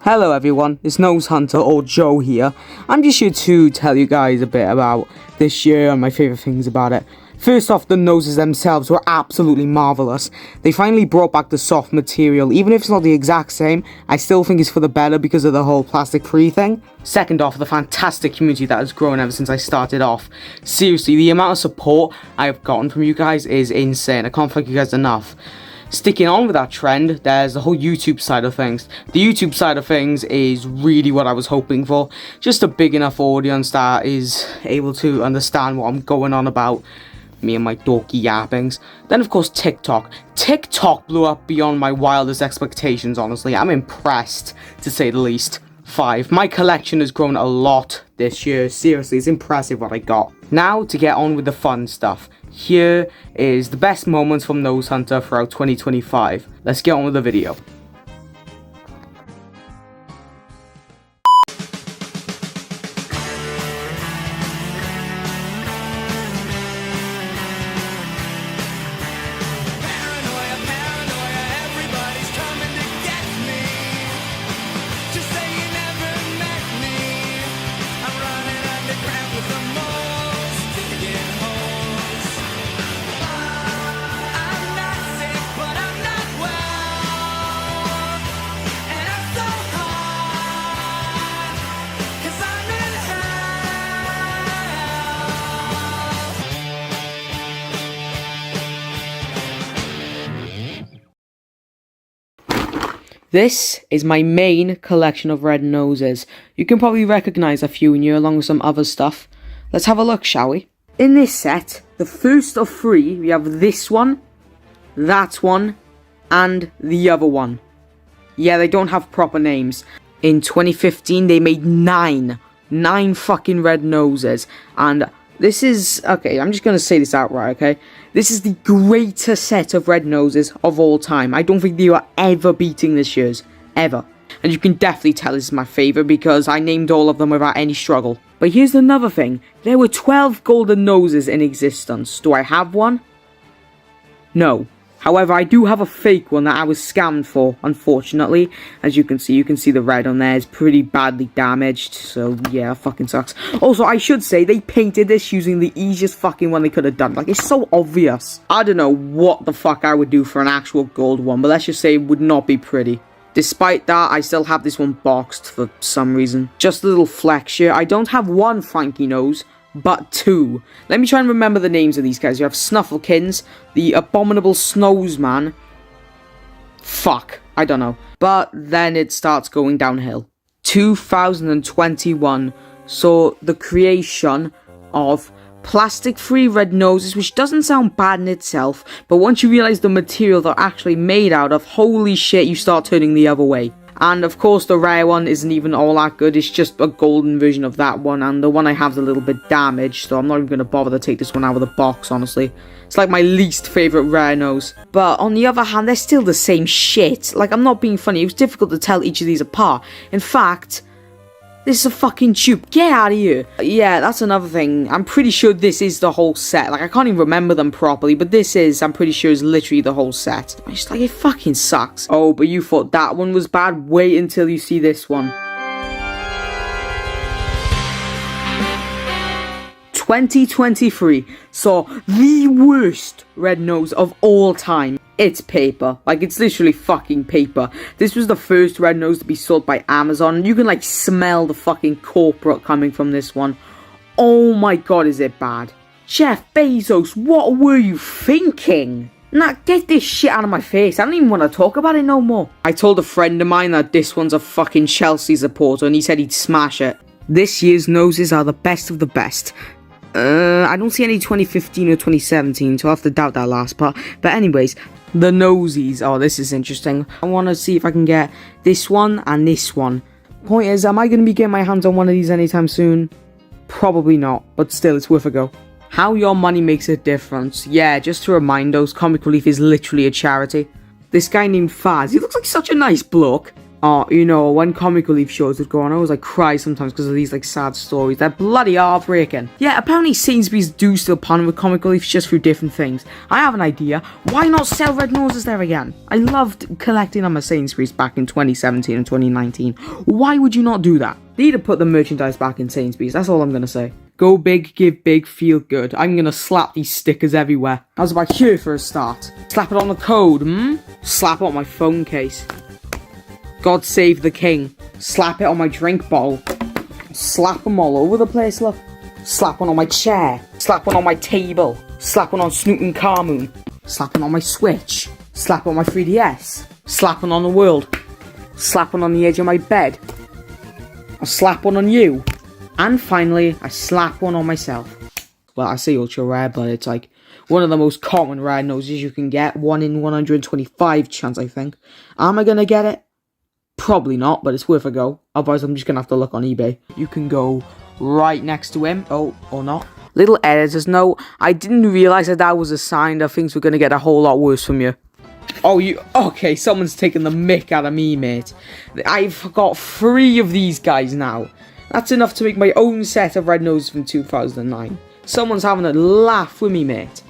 Hello everyone, it's NoseHunter or Joe here. I'm just here to tell you guys a bit about this year and my favourite things about it. First off, the noses themselves were absolutely marvellous. They finally brought back the soft material. Even if it's not the exact same, I still think it's for the better because of the whole plastic-free thing. Second off, the fantastic community that has grown ever since I started off. Seriously, the amount of support I have gotten from you guys is insane. I can't thank you guys enough. Sticking on with that trend, there's the whole YouTube side of things. The YouTube side of things is really what I was hoping for. Just a big enough audience that is able to understand what I'm going on about. Me and my dorky yappings. Then of course TikTok. TikTok blew up beyond my wildest expectations, honestly. I'm impressed, to say the least. 5. My collection has grown a lot this year. Seriously, it's impressive what I got. Now to get on with the fun stuff. Here is the best moments from NoseHunter throughout 2025. Let's get on with the video. This is my main collection of red noses. You can probably recognise a few in here along with some other stuff. Let's have a look, shall we? In this set, the first of 3, we have this one, that one, and the other one. Yeah, they don't have proper names. In 2015, they made 9 fucking red noses, and this is, okay, I'm just going to say this outright, okay? This is the greatest set of red noses of all time. I don't think they are ever beating this year's. Ever. And you can definitely tell this is my favourite because I named all of them without any struggle. But here's another thing. There were 12 golden noses in existence. Do I have one? No. However, I do have a fake one that I was scammed for, unfortunately. As you can see the red on there is pretty badly damaged. So, yeah, fucking sucks. Also, I should say, they painted this using the easiest fucking one they could have done. Like, it's so obvious. I don't know what the fuck I would do for an actual gold one, but let's just say it would not be pretty. Despite that, I still have this one boxed for some reason. Just a little flex here. I don't have one Frankie nose, but 2. Let me try and remember the names of these guys. You have Snufflekins, the Abominable Snowsman. Fuck, I don't know. But then it starts going downhill. 2021 saw the creation of plastic-free red noses, which doesn't sound bad in itself, but once you realize the material they're actually made out of, holy shit, you start turning the other way. And of course the rare one isn't even all that good, it's just a golden version of that one, and the one I have is a little bit damaged, so I'm not even going to bother to take this one out of the box, honestly. It's like my least favourite rare nose. But on the other hand, they're still the same shit. Like, I'm not being funny, it was difficult to tell each of these apart. In fact, this is a fucking tube. Get out of here. Yeah, that's another thing. I'm pretty sure this is the whole set. Like, I can't even remember them properly, but this is, I'm pretty sure, is literally the whole set. It's just like, it fucking sucks. Oh, but you thought that one was bad? Wait until you see this one. 2023 saw the worst red nose of all time. It's paper. Like, it's literally fucking paper. This was the first red nose to be sold by Amazon. You can, like, smell the fucking corporate coming from this one. Oh my god, is it bad. Jeff Bezos, what were you thinking? Nah, get this shit out of my face. I don't even want to talk about it no more. I told a friend of mine that this one's a fucking Chelsea supporter, and he said he'd smash it. This year's noses are the best of the best. I don't see any 2015 or 2017, so I'll have to doubt that last part. But anyways, the nosies. Oh, this is interesting. I want to see if I can get this one and this one. Point is, am I going to be getting my hands on one of these anytime soon? Probably not, but still, it's worth a go. How your money makes a difference. Yeah, just to remind those, Comic Relief is literally a charity. This guy named Faz, he looks like such a nice bloke. Oh, you know, when comic relief shows would go on, I always like cry sometimes because of these like sad stories. They're bloody heartbreaking. Yeah, apparently Sainsbury's do still partner with comic relief just through different things. I have an idea. Why not sell red noses there again? I loved collecting them at Sainsbury's back in 2017 and 2019. Why would you not do that? They need to put the merchandise back in Sainsbury's. That's all I'm gonna say. Go big, give big, feel good. I'm gonna slap these stickers everywhere. How's about here for a start? Slap it on the code, Slap it on my phone case. God save the king. Slap it on my drink bowl. Slap them all over the place, look. Slap one on my chair. Slap one on my table. Slap one on Snoot and Carmoon. Slap one on my Switch. Slap on my 3DS. Slap one on the world. Slap one on the edge of my bed. I'll slap one on you. And finally, I slap one on myself. Well, I say ultra rare, but it's like one of the most common rare noses you can get. 1 in 125 chance, I think. Am I gonna get it? Probably not, but it's worth a go. Otherwise, I'm just gonna have to look on eBay. You can go right next to him. Oh, or not. Little editor's note. I didn't realise that was a sign that things were gonna get a whole lot worse from you. Oh, okay, someone's taking the mick out of me, mate. I've got 3 of these guys now. That's enough to make my own set of red noses from 2009. Someone's having a laugh with me, mate.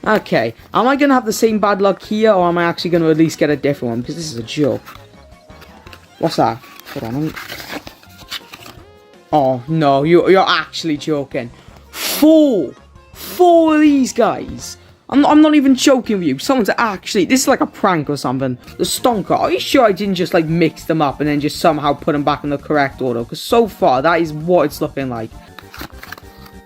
Okay, am I gonna have the same bad luck here, or am I actually gonna at least get a different one? Because this is a joke. What's that? Hold on. Oh, no, you're actually joking. 4 of these guys. I'm not even joking with you. Someone's actually... This is like a prank or something. The stonker. Are you sure I didn't just like mix them up and then just somehow put them back in the correct order? Because so far, that is what it's looking like.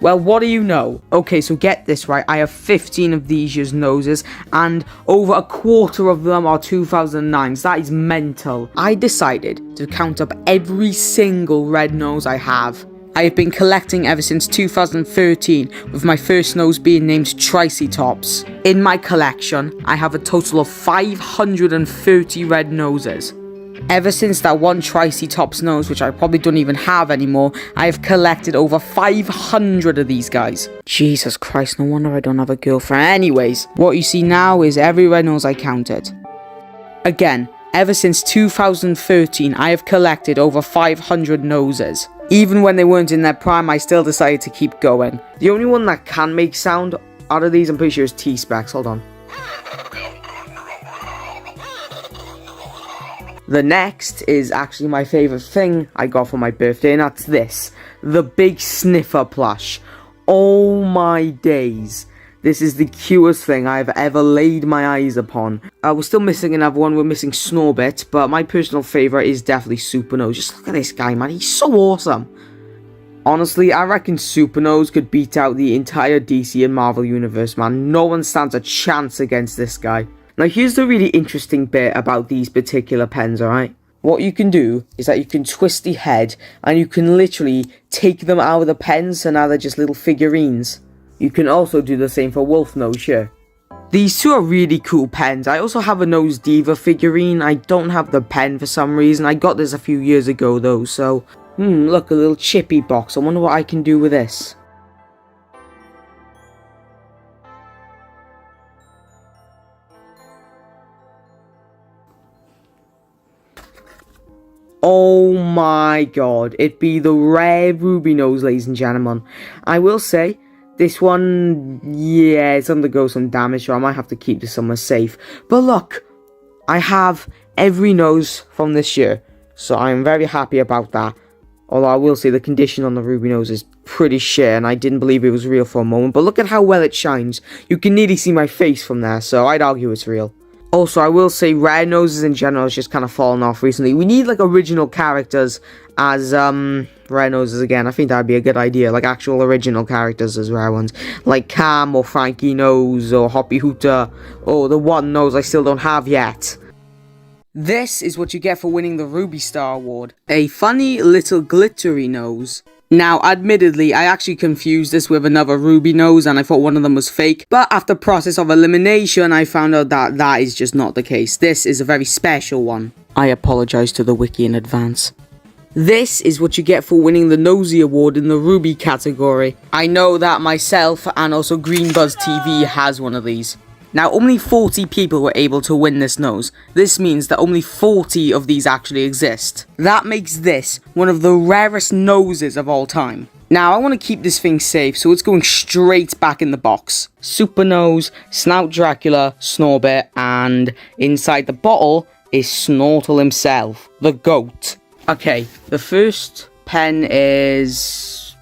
Well, what do you know? Okay, so get this right. I have 15 of these year's noses, and over a quarter of them are 2009s. That is mental. I decided to count up every single red nose I have. I have been collecting ever since 2013, with my first nose being named Triceratops. In my collection, I have a total of 530 red noses. Ever since that one Triceratops nose, which I probably don't even have anymore, I have collected over 500 of these guys. Jesus Christ, no wonder I don't have a girlfriend. Anyways, what you see now is every red nose I counted. Again, ever since 2013, I have collected over 500 noses. Even when they weren't in their prime, I still decided to keep going. The only one that can make sound out of these, I'm pretty sure, is T-Specs. Hold on. The next is actually my favourite thing I got for my birthday, and that's this. The Big Sniffer plush. Oh my days. This is the cutest thing I've ever laid my eyes upon. We're still missing another one. We're missing Snorbit, but my personal favourite is definitely Supernose. Just look at this guy, man. He's so awesome. Honestly, I reckon Supernose could beat out the entire DC and Marvel universe, man. No one stands a chance against this guy. Now, here's the really interesting bit about these particular pens, alright? What you can do is that you can twist the head, and you can literally take them out of the pens, so now they're just little figurines. You can also do the same for Wolf Nose, sure. These two are really cool pens. I also have a Nose Diva figurine. I don't have the pen for some reason. I got this a few years ago though, so... look, a little chippy box. I wonder what I can do with this. Oh my god, it be the rare Ruby Nose, ladies and gentlemen. I will say... This one, yeah, it's undergo some damage, so I might have to keep this somewhere safe. But look, I have every nose from this year, so I'm very happy about that. Although I will say the condition on the Ruby Nose is pretty shit, and I didn't believe it was real for a moment. But look at how well it shines. You can nearly see my face from there, so I'd argue it's real. Also, I will say rare noses in general has just kind of fallen off recently. We need, like, original characters as, rare noses again. I think that would be a good idea. Like, actual original characters as rare ones. Like Cam, or Frankie Nose, or Hoppy Hooter, or the one nose I still don't have yet. This is what you get for winning the Ruby Star Award. A funny little glittery nose. Now, admittedly, I actually confused this with another Ruby Nose, and I thought one of them was fake, but after process of elimination, I found out that that is just not the case. This is a very special one. I apologize to the wiki in advance. This is what you get for winning the Nosy Award in the Ruby category. I know that myself and also Green Buzz TV has one of these. Now, only 40 people were able to win this nose. This means that only 40 of these actually exist. That makes this one of the rarest noses of all time. Now, I want to keep this thing safe, so it's going straight back in the box. Super Nose, Snout Dracula, Snorbit, and inside the bottle is Snortle himself, the GOAT. Okay, the first pen is...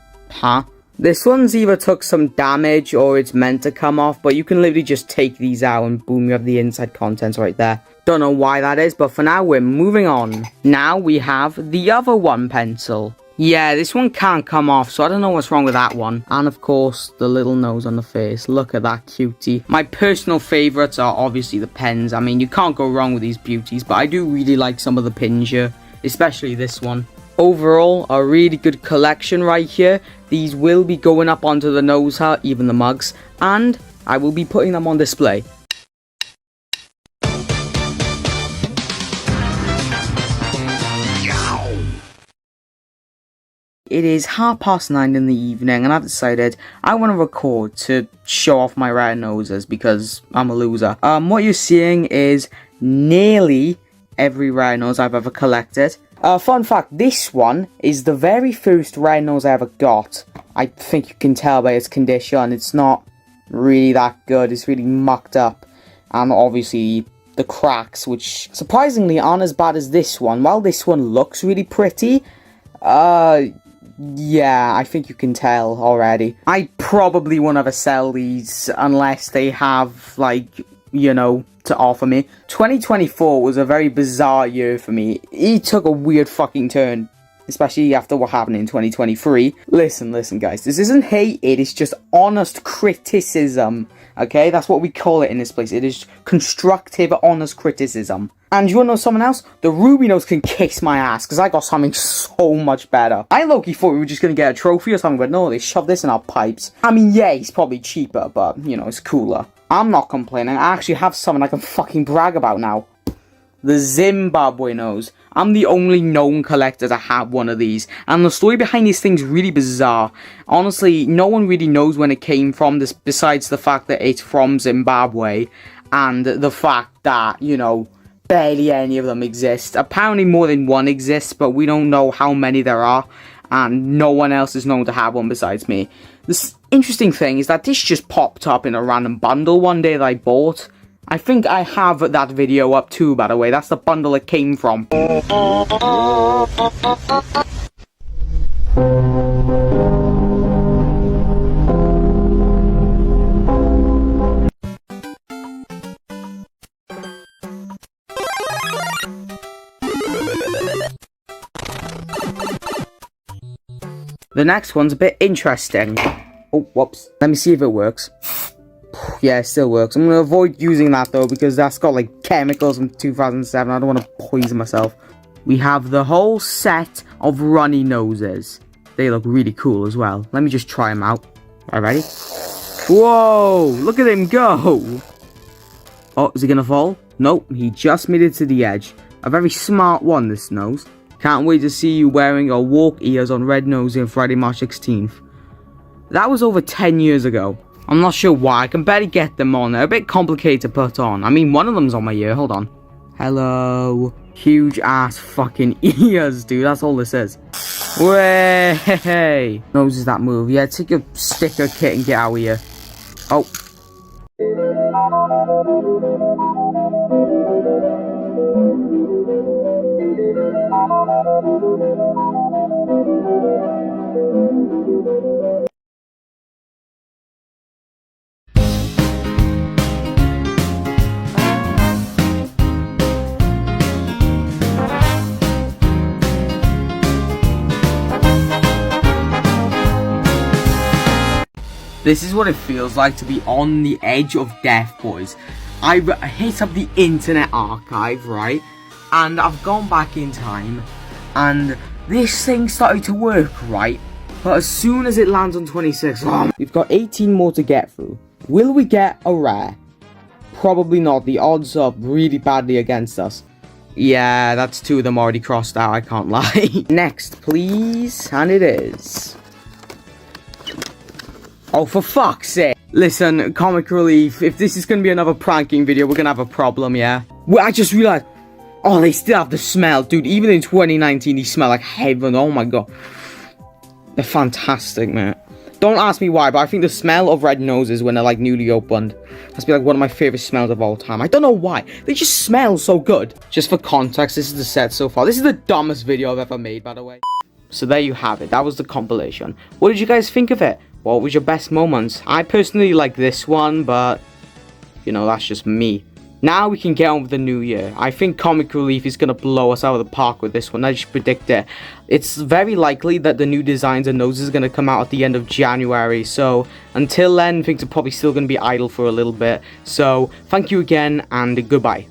This one's either took some damage or it's meant to come off, but you can literally just take these out and boom, you have the inside contents right there. Don't know why that is, but for now, we're moving on. Now we have the other one pencil. Yeah, this one can't come off, so I don't know what's wrong with that one. And of course, the little nose on the face. Look at that cutie. My personal favourites are obviously the pens. I mean, you can't go wrong with these beauties, but I do really like some of the pins here, especially this one. Overall, a really good collection right here. These will be going up onto the nose hut, even the mugs, and I will be putting them on display. It is 9:30 in the evening, and I've decided I want to record to show off my rare noses because I'm a loser. What you're seeing is nearly every rare nose I've ever collected. Fun fact, this one is the very first rare nose I ever got. I think you can tell by its condition, it's not really that good, it's really mucked up. And obviously the cracks, which surprisingly aren't as bad as this one. While this one looks really pretty, yeah, I think you can tell already. I probably won't ever sell these unless they have, like, you know, to offer me. 2024 was a very bizarre year for me. It took a weird fucking turn, especially after what happened in 2023. Listen, guys, this isn't hate, it is just honest criticism, okay? That's what we call it in this place. It is constructive, honest criticism. And you wanna know something else? The Ruby Nose can kiss my ass, because I got something so much better. I low-key thought we were just gonna get a trophy or something, but no, they shoved this in our pipes. I mean, yeah, it's probably cheaper, but, you know, it's cooler. I'm not complaining, I actually have something I can fucking brag about now. The Zimbabwe Nose. I'm the only known collector to have one of these, and the story behind this thing's really bizarre. Honestly, no one really knows when it came from, this besides the fact that it's from Zimbabwe, and the fact that, you know, barely any of them exist. Apparently more than one exists, but we don't know how many there are, and no one else is known to have one besides me. This interesting thing is that this just popped up in a random bundle one day that I bought. I think I have that video up too, by the way. That's the bundle it came from. The next one's a bit interesting. Oh, whoops. Let me see if it works. Yeah, it still works. I'm going to avoid using that, though, because that's got, like, chemicals from 2007. I don't want to poison myself. We have the whole set of runny noses. They look really cool as well. Let me just try them out. All right, ready? Whoa! Look at him go! Oh, is he going to fall? Nope, he just made it to the edge. A very smart one, this nose. Can't wait to see you wearing your walk ears on Red Nose on Friday, March 16th. That was over 10 years ago. I'm not sure why, I can barely get them on. They're a bit complicated to put on. I mean, one of them's on my ear, hold on. Hello. Huge ass fucking ears, dude, that's all this is. Way. Noses that move. Yeah, take your sticker kit and get out of here. Oh. This is what it feels like to be on the edge of death, boys. I hit up the Internet Archive, right? And I've gone back in time, and this thing started to work, right? But as soon as it lands on 26, we've got 18 more to get through. Will we get a rare? Probably not. The odds are really badly against us. Yeah, that's two of them already crossed out, I can't lie. Next, please. And it is. Oh, for fuck's sake. Listen, Comic Relief, if this is going to be another pranking video, we're going to have a problem, yeah? Well, I just realized, oh, they still have the smell. Dude, even in 2019, they smell like heaven. Oh my god. They're fantastic, man. Don't ask me why, but I think the smell of red noses when they're like newly opened must be like one of my favorite smells of all time. I don't know why. They just smell so good. Just for context, this is the set so far. This is the dumbest video I've ever made, by the way. So there you have it. That was the compilation. What did you guys think of it? What was your best moments? I personally like this one, but you know, that's just me. Now we can get on with the new year. I think Comic Relief is going to blow us out of the park with this one. I just predict it. It's very likely that the new designs and noses are going to come out at the end of January. So until then, things are probably still going to be idle for a little bit. So thank you again and goodbye.